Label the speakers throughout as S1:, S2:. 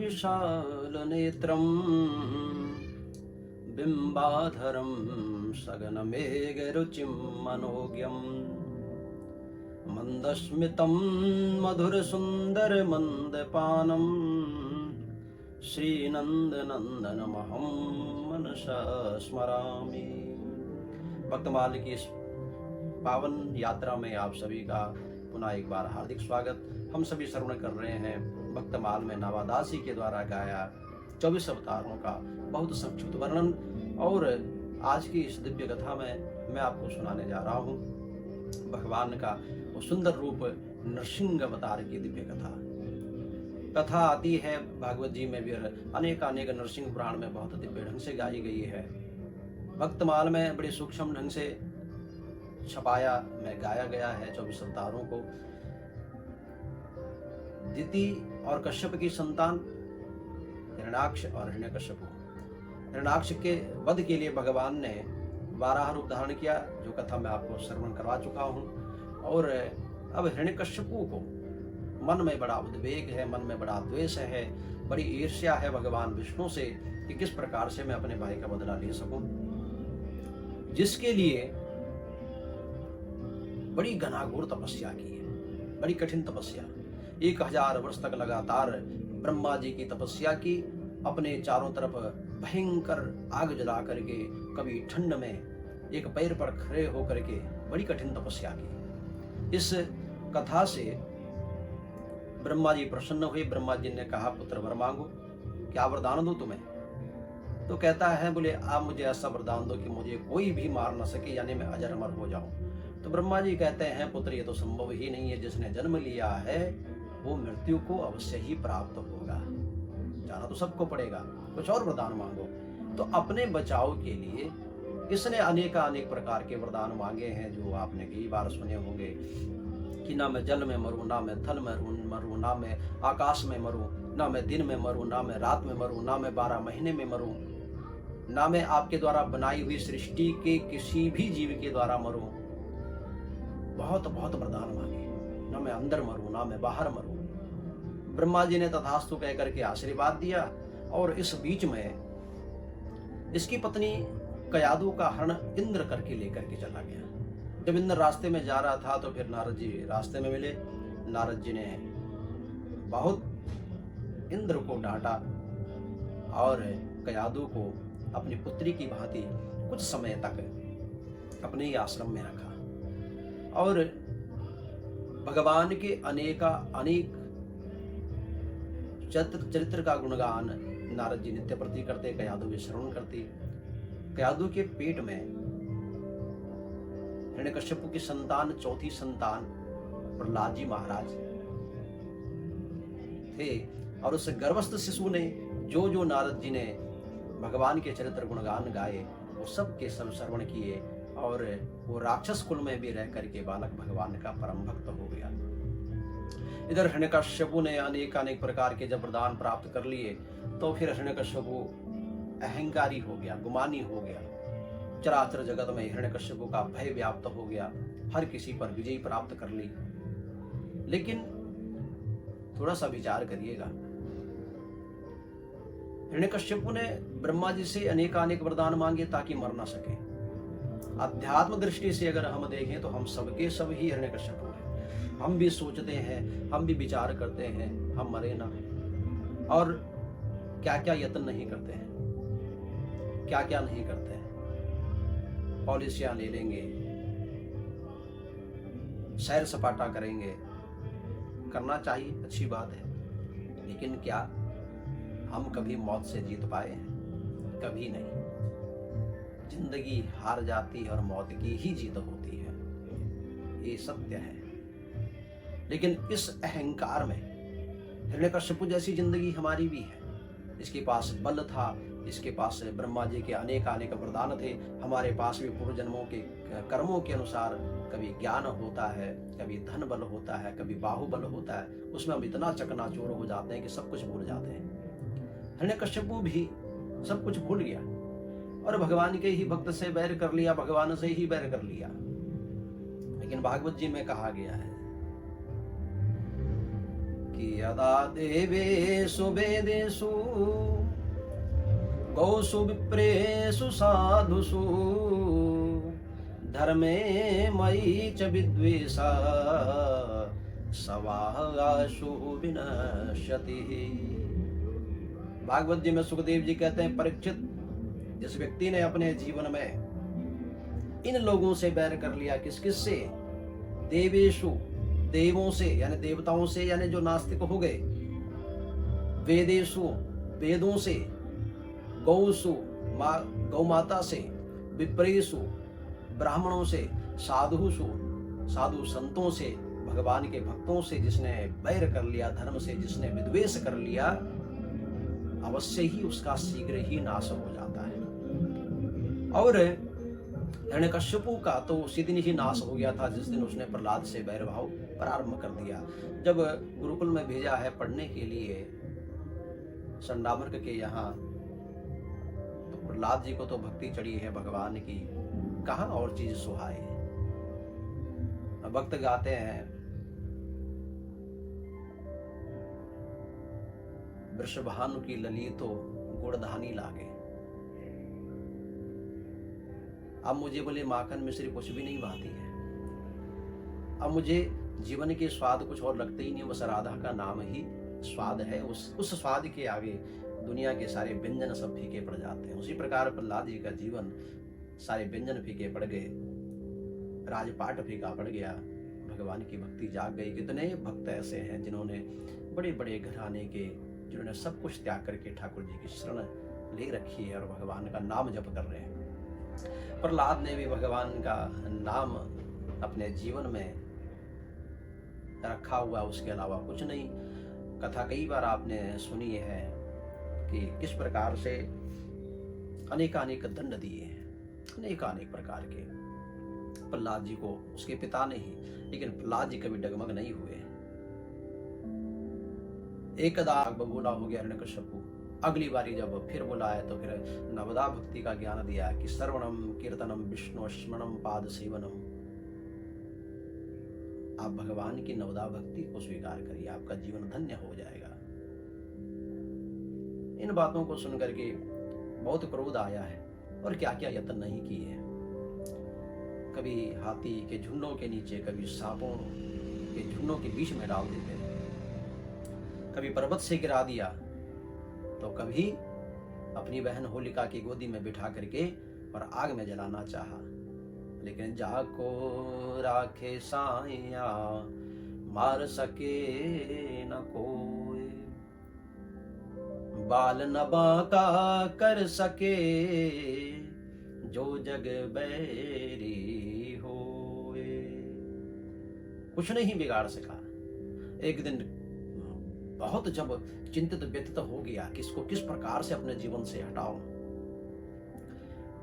S1: विशालनेत्रं बिम्बाधरं सगनमेघरुचिं मनोज्ञं मन्दस्मितं मधुरसुन्दरमन्दपानं श्रीनन्दनन्दनमहं मनसा स्मरामि। भक्तमाल की इस पावन यात्रा में आप सभी का पुनः एक बार हार्दिक स्वागत। हम सभी श्रवण कर रहे हैं भक्तमाल में नवादासी के द्वारा गाया 24 अवतारों का बहुत संक्षिप्त वर्णन। और आज की इस दिव्य कथा में मैं आपको सुनाने जा रहा हूँ भगवान का वो सुंदर रूप नरसिंह अवतार की दिव्य कथा। कथा आती है भागवत जी में भी, अनेक नरसिंह पुराण में बहुत दिव्य ढंग से गाई गई है। भक्तमाल में बड़े सूक्ष्म ढंग से छपाया में गाया गया है 24 अवतारों को। दिति और कश्यप की संतान हिरण्याक्ष और हिरण्यकश्यप। हिरण्याक्ष के वध के लिए भगवान ने 12 रूप धारण किया, जो कथा मैं आपको श्रवण करवा चुका हूँ। और अब हिरण्यकश्यपु को मन में बड़ा उद्वेग है, मन में बड़ा द्वेष है, बड़ी ईर्ष्या है भगवान विष्णु से कि किस प्रकार से मैं अपने भाई का बदला ले सकूं, जिसके लिए बड़ी घनाघोर तपस्या की है, बड़ी कठिन तपस्या। 1000 वर्ष तक लगातार ब्रह्मा जी की तपस्या की, अपने चारों तरफ भयंकर आग जला करके, कभी ठंड में एक पैर पर खड़े होकर के बड़ी कठिन तपस्या की। इस कथा से ब्रह्मा जी प्रसन्न हुए। ब्रह्मा जी ने कहा, पुत्र वर मांगो, क्या वरदान दूं तुम्हें? तो कहता है, बोले आप मुझे ऐसा वरदान दो कि मुझे कोई भी मार न सके, यानी मैं अजर अमर हो जाऊं। तो ब्रह्मा जी कहते हैं, पुत्र ये तो संभव ही नहीं है, जिसने जन्म लिया है वो मृत्यु को अवश्य ही प्राप्त होगा, जाना तो सबको पड़ेगा, कुछ और वरदान मांगो। तो अपने बचाव के लिए इसने अनेक प्रकार के वरदान मांगे हैं, जो आपने कई बार सुने होंगे कि ना मैं जल में मरूं, ना मैं थल में मरूं, ना मैं आकाश में मरूं, ना मैं दिन में मरूं, ना मैं रात में मरूं, ना मैं 12 महीने में मरूं, ना मैं आपके द्वारा बनाई हुई सृष्टि के किसी भी जीव के द्वारा मरूं। बहुत वरदान मांगे, ना मैं अंदर मरूं, ना मैं बाहर मरूं। ब्रह्मा जी ने तथास्तु कह करके आशीर्वाद दिया। और इस बीच में इसकी पत्नी कयादु का हरण इंद्र करके लेकर के चला गया। जब इंद्र रास्ते में जा रहा था तो फिर नारद जी रास्ते में मिले। नारद जी ने बहुत इंद्र को डांटा और कयादु को अपनी पुत्री की भांति कुछ समय तक अपने ही आश्रम में रखा। और भगवान के अनेक चरित्र का गुणगान नारद जी नित्य प्रति करते, कयादु भी श्रवण करती। कयादु के पेट में हिरण्यकश्यप की संतान, चौथी संतान प्रहलाद जी महाराज थे। और उस गर्भस्थ शिशु ने जो नारद जी ने भगवान के चरित्र गुणगान गाए, वो सब के सब श्रवण किए। और वो राक्षस कुल में भी रह करके बालक भगवान का परम भक्त हो गया। इधर हिरण्यकश्यपु ने अनेक प्रकार के जब वरदान प्राप्त कर लिए, तो फिर हिरण्यकश्यपु अहंकारी हो गया, गुमानी हो गया। चराचर जगत में हिरण्यकश्यपु का भय व्याप्त हो गया, हर किसी पर विजय प्राप्त कर ली। लेकिन थोड़ा सा विचार करिएगा, हिरण्यकश्यपु ने ब्रह्मा जी से अनेक वरदान मांगे ताकि मर ना सके। अध्यात्म दृष्टि से अगर हम देखें तो हम सबके सब ही हिरण्यकश्यपु हैं। हम भी सोचते हैं, हम भी विचार करते हैं, हम मरे ना, और क्या क्या यत्न नहीं करते हैं, क्या क्या नहीं करते हैं। पॉलिसियां ले लेंगे, सैर सपाटा करेंगे, करना चाहिए, अच्छी बात है। लेकिन क्या हम कभी मौत से जीत पाए हैं? कभी नहीं। जिंदगी हार जाती है और मौत की ही जीत होती है, ये सत्य है। लेकिन इस अहंकार में हिरण्यकश्यपु जैसी जिंदगी हमारी भी है। इसके पास बल था, इसके पास ब्रह्मा जी के अनेक वरदान थे। हमारे पास भी पूर्व जन्मों के कर्मों के अनुसार कभी ज्ञान होता है, कभी धन बल होता है, कभी बाहुबल होता है। उसमें हम इतना चकनाचूर हो जाते हैं कि सब कुछ भूल जाते हैं। हिरण्यकश्यपु भी सब कुछ भूल गया। और भगवान के ही भक्त से बैर कर लिया, भगवान से ही बैर कर लिया। लेकिन भागवत जी में कहा गया है कि यदा देवेषु वेदेषु गौषु विप्रेषु साधुषु धर्मे मयि च विद्वेषा सवासु विनश्यति। भागवत जी में सुखदेव जी कहते हैं, परीक्षित, जिस व्यक्ति ने अपने जीवन में इन लोगों से बैर कर लिया, किस किस से? देवेशु, देवों से यानी देवताओं से, यानी जो नास्तिक हो गए। वेदेशु, वेदों से। गौसु, गौ माता से। विप्रेशु, ब्राह्मणों से। साधुषु, साधु संतों से, भगवान के भक्तों से जिसने बैर कर लिया, धर्म से जिसने विद्वेष कर लिया, अवश्य ही उसका शीघ्र ही नाश हो जाता है। और हिरण्यकश्यपु का तो उसी दिन ही नाश हो गया था जिस दिन उसने प्रहलाद से बैरभाव प्रारंभ कर दिया। जब गुरुकुल में भेजा है पढ़ने के लिए संडामर्क के यहाँ, तो प्रहलाद जी को तो भक्ति चढ़ी है भगवान की, कहाँ और चीज सुहाए। भक्त गाते हैं, वृषभानु की ललितो गुड़धानी लागे। अब मुझे बोले माखन मिश्री कुछ भी नहीं भाती है, अब मुझे जीवन के स्वाद कुछ और लगते ही नहीं, बस राधा का नाम ही स्वाद है। उस स्वाद के आगे दुनिया के सारे व्यंजन सब फीके पड़ जाते हैं। उसी प्रकार प्रहलाद जी का जीवन, सारे व्यंजन फीके पड़ गए, राजपाट फीका पड़ गया, भगवान की भक्ति जाग गई। कितने भक्त ऐसे हैं जिन्होंने बड़े बड़े घराने के, जिन्होंने सब कुछ त्याग करके ठाकुर जी की शरण ले रखी है और भगवान का नाम जप कर रहे हैं। प्रहलाद ने भी भगवान का नाम अपने जीवन में रखा हुआ, उसके अलावा कुछ नहीं। कथा कई बार आपने सुनी है कि किस प्रकार से अनेकानेक दंड दिए हैं, अनेकानेक प्रकार के प्रहलाद जी को, उसके पिता ने ही। लेकिन प्रहलाद जी कभी डगमग नहीं हुए। एकदा बबूला हो गया हिरण्यकश्यपु, अगली बारी जब फिर बुलाया तो फिर नवदा भक्ति का ज्ञान दिया कि श्रवणम कीर्तनम विष्णु स्मरणम पाद सेवनम। आप भगवान की नवदा भक्ति को स्वीकार करिए, आपका जीवन धन्य हो जाएगा। इन बातों को सुनकर के बहुत क्रोध आया है और क्या क्या यत्न नहीं किए। कभी हाथी के झुंडों के नीचे, कभी सांपों के झुंडों के बीच में डाल देते हैं, कभी पर्वत से गिरा दिया, तो कभी अपनी बहन होलिका की गोदी में बिठा करके और आग में जलाना चाहा। लेकिन जाको राखे साइया मार सके न कोई, बाल न बांका कर सके जो जग बैरी होए। कुछ नहीं बिगाड़ सका। एक दिन बहुत जब चिंतित व्यतीत हो गया कि इसको किस प्रकार से अपने जीवन से हटाऊं,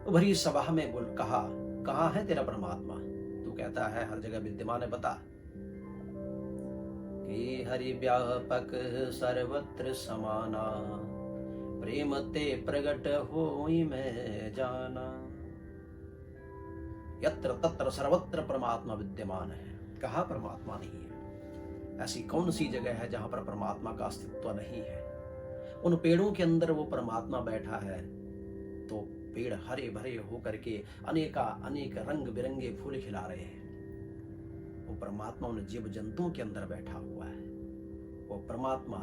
S1: तो भरी सभा में बोल कहा, कहाँ है तेरा परमात्मा? तू कहता है हर जगह विद्यमान है, बता। कि हरि व्यापक सर्वत्र समाना, प्रेम ते प्रगट होई मैं जाना। यत्र तत्र सर्वत्र परमात्मा विद्यमान है। कहाँ परमात्मा नहीं है? ऐसी कौन सी जगह है जहां पर परमात्मा का अस्तित्व नहीं है? उन पेड़ों के अंदर वो परमात्मा बैठा है, तो पेड़ हरे भरे होकर के अनेक रंग बिरंगे फूल खिला रहे हैं। वो परमात्मा उन जीव जंतुओं के अंदर बैठा हुआ है। वो परमात्मा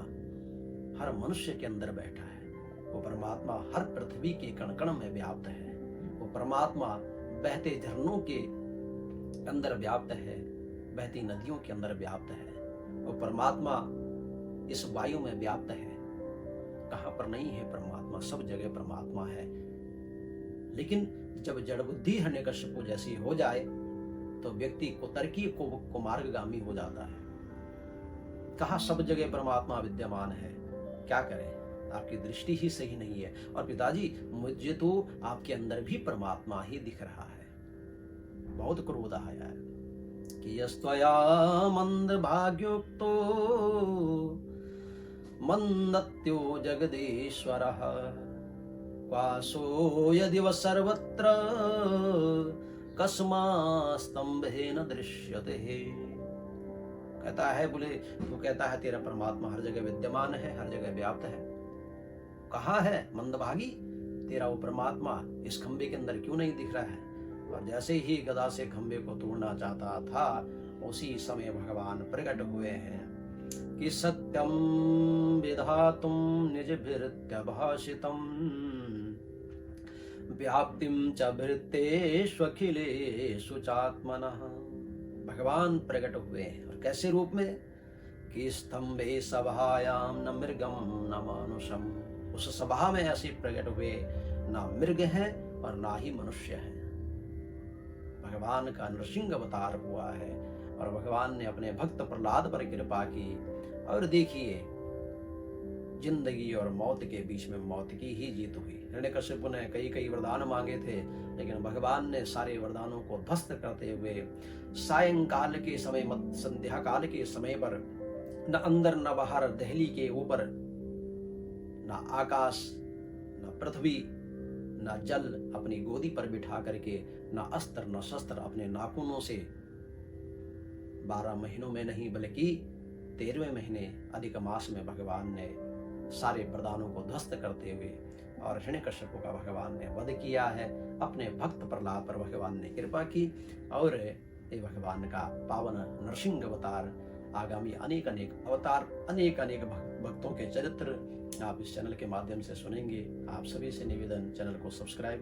S1: हर मनुष्य के अंदर बैठा है। वो परमात्मा हर पृथ्वी के कण कण में व्याप्त है। वो परमात्मा बहते झरनों के अंदर व्याप्त है, बहती नदियों के अंदर व्याप्त है। वो परमात्मा इस वायु में व्याप्त है। कहाँ पर नहीं है परमात्मा? सब जगह परमात्मा है। लेकिन जब जड़ बुद्धि हिरण्यकश्यपु जैसी हो जाए तो व्यक्ति कुतर्की को मार्गगामी हो जाता है। कहाँ सब जगह परमात्मा विद्यमान है? क्या करें? आपकी दृष्टि ही सही नहीं है। और पिताजी, मुझे तो आपके अंदर भी परमात्मा ही दिख रहा है। बहुत क्रोध आया है कि यस्त्वया मंद भाग्योक्तो मंदत्यो जगदीश्वरः वासो यदिव सर्वत्र कस्मास्तंभेन दृश्यते। कहता है, बोले तू कहता है तेरा परमात्मा हर जगह विद्यमान है, हर जगह व्याप्त है, कहाँ है मंदभागी तेरा वो परमात्मा इस खंबे के अंदर क्यों नहीं दिख रहा है। और जैसे ही गदा से खंबे को तोड़ना चाहता था उसी समय भगवान प्रकट हुए हैं कि सत्यम विधातुम निजभिर्त्यभाषितम व्याप्तिम च भृत्तेष्वखिलेषु चात्मनः। भगवान प्रकट हुए हैं और कैसे रूप में कि स्तंभे सभायाम न मृगम न मानुषम। उस सभा में ऐसे प्रकट हुए, ना मृग है और ना ही मनुष्य है। भगवान का नृसिंह अवतार हुआ है और भगवान ने अपने भक्त प्रहलाद पर कृपा की। और देखिए जिंदगी और मौत के बीच में मौत की ही जीत हुई। हिरण्यकशिपु ने कई वरदान मांगे थे, लेकिन भगवान ने सारे वरदानों को ध्वस्त करते हुए सायंकाल के समय, संध्या काल के समय पर न अंदर न बाहर, दहली के ऊपर न आकाश न पृथ्वी न जल, अपनी गोदी पर बिठा करके न अस्त्र न शस्त्र, अपने नाखूनों से 12 महीनों में नहीं बल्कि 13वें महीने अधिक मास में भगवान ने सारे वरदानों को ध्वस्त करते हुए और हिरण्यकशिपु का भगवान ने वध किया है। अपने भक्त प्रहलाद पर भगवान ने कृपा की और ये भगवान का पावन नरसिंह अवतार, आगामी अनेक अवतार, अनेक भक्तों के चरित्र आप इस चैनल के माध्यम से सुनेंगे। आप सभी से निवेदन, चैनल को सब्सक्राइब